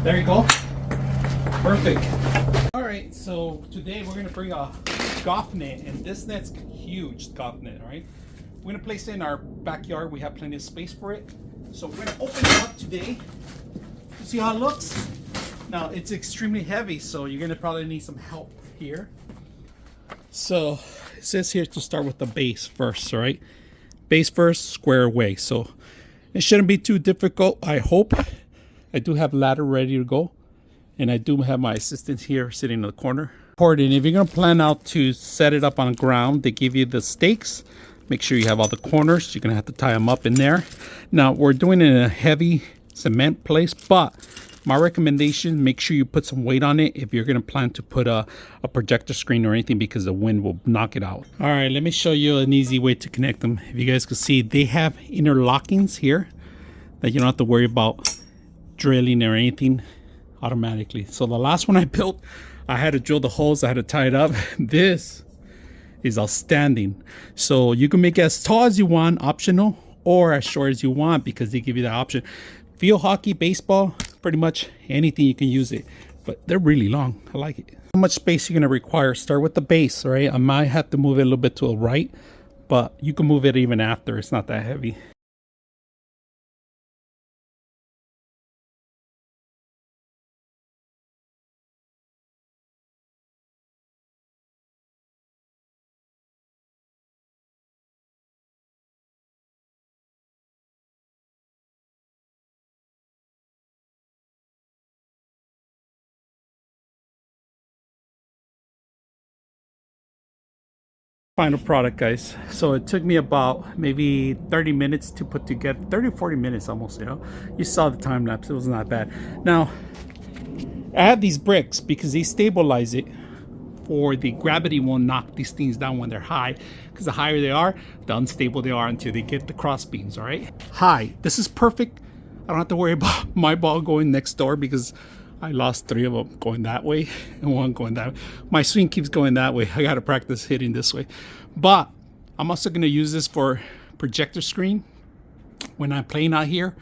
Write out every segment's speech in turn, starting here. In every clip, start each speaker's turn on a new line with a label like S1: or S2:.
S1: There you go. Perfect. All right, so today we're gonna bring a golf net, and this net's huge golf net, all right? We're gonna place it in our backyard. We have plenty of space for it. So we're gonna open it up today. You see how it looks? Now it's extremely heavy, so you're gonna probably need some help here. So it says here to start with the base first, all right? Base first, square away. So it shouldn't be too difficult, I hope. I do have a ladder ready to go, and I do have my assistant here sitting in the corner. Important, if you're gonna plan out to set it up on the ground, they give you the stakes. Make sure you have all the corners. You're gonna have to tie them up in there. Now we're doing it in a heavy cement place, but my recommendation, make sure you put some weight on it if you're gonna plan to put a projector screen or anything, because the wind will knock it out. All right, let me show you an easy way to connect them. If you guys can see, they have interlockings here that you don't have to worry about drilling or anything automatically. So the last one I built, I had to drill the holes, I had to tie it up. This is outstanding. So you can make it as tall as you want, optional, or as short as you want, because they give you that option. Field hockey, baseball, pretty much anything you can use it, but they're really long. I like it. How much space you're gonna require? Start with the base, right? I might have to move it a little bit to the right, but you can move it even after. It's not that heavy. Final product, guys. So it took me about maybe 30 minutes to put together, 30-40 minutes almost, you know. You saw the time lapse, it was not bad. Now I have these bricks because they stabilize it, or the gravity won't knock these things down when they're high, because the higher they are, the unstable they are until they get the cross beams. All right, high, this is perfect. I don't have to worry about my ball going next door, because I lost 3 of them going that way and 1 going that way. My swing keeps going that way. I got to practice hitting this way. But I'm also going to use this for projector screen when I'm playing out here.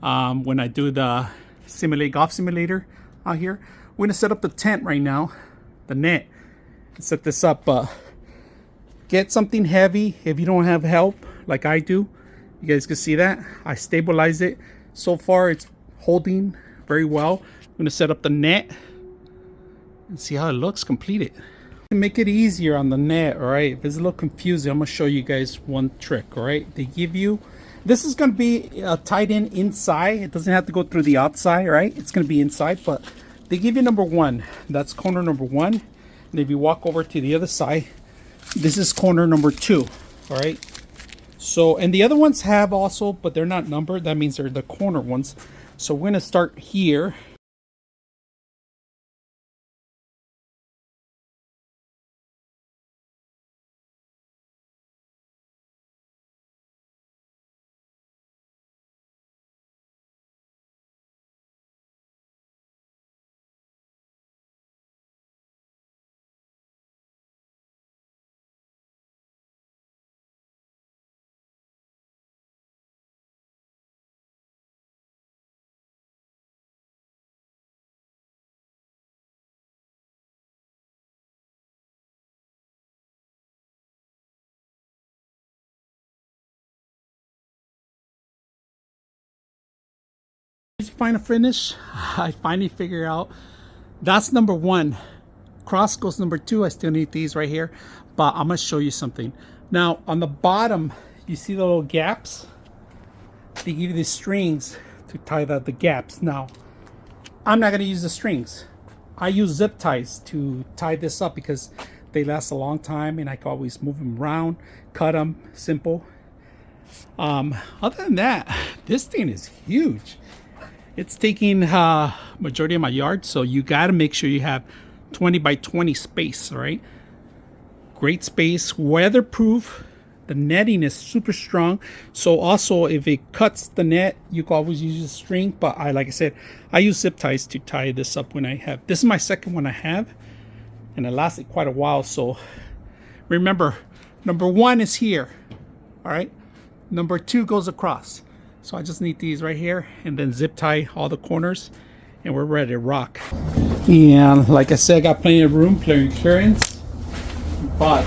S1: When I do the golf simulator out here, we're going to set up the tent right now, the net, and set this up. Get something heavy if you don't have help like I do. You guys can see that. I stabilize it. So far, it's holding very well. I'm going to set up the net and see how it looks completed. To make it easier on the net, all right, if it's a little confusing, I'm going to show you guys one trick, all right? They give you, this is going to be tied in inside. It doesn't have to go through the outside, right? It's going to be inside, but they give you number 1. That's corner number 1. And if you walk over to the other side, this is corner number 2, all right? So, and the other ones have also, but they're not numbered. That means they're the corner ones. So we're going to start here. Final finish, I finally figure out that's number 1. Cross goes number 2. I still need these right here, but I'm gonna show you something. Now on the bottom, you see the little gaps? They give you the strings to tie the gaps. Now I'm not gonna use the strings. I use zip ties to tie this up because they last a long time, and I can always move them around, cut them, simple. Other than that, this thing is huge. It's taking majority of my yard, so you got to make sure you have 20 by 20 space, all right? Great space, weatherproof. The netting is super strong. So also, if it cuts the net, you can always use a string. But like I said, I use zip ties to tie this up when I have. This is my second one I have, and it lasted quite a while. So remember, number 1 is here, all right? Number 2 goes across. So I just need these right here, and then zip tie all the corners, and we're ready to rock. And like I said, I got plenty of room, plenty of clearance, but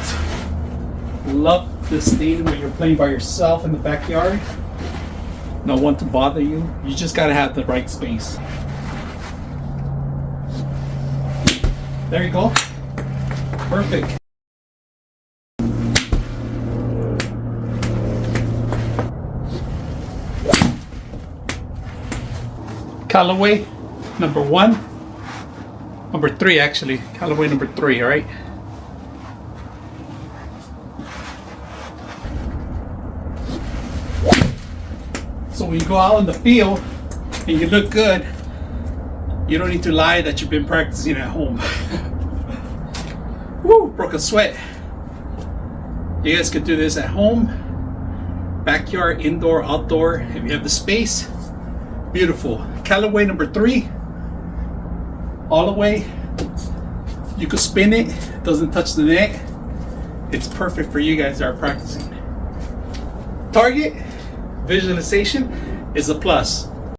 S1: love this thing when you're playing by yourself in the backyard. No one to bother you. You just gotta have the right space. There you go. Perfect. Callaway number 1. Number 3 actually. Callaway number 3, alright? So when you go out in the field and you look good, you don't need to lie that you've been practicing at home. Woo, broke a sweat. You guys could do this at home, backyard, indoor, outdoor, if you have the space. Beautiful. Callaway number 3, all the way. You could spin it, doesn't touch the net. It's perfect for you guys that are practicing. Target visualization is a plus.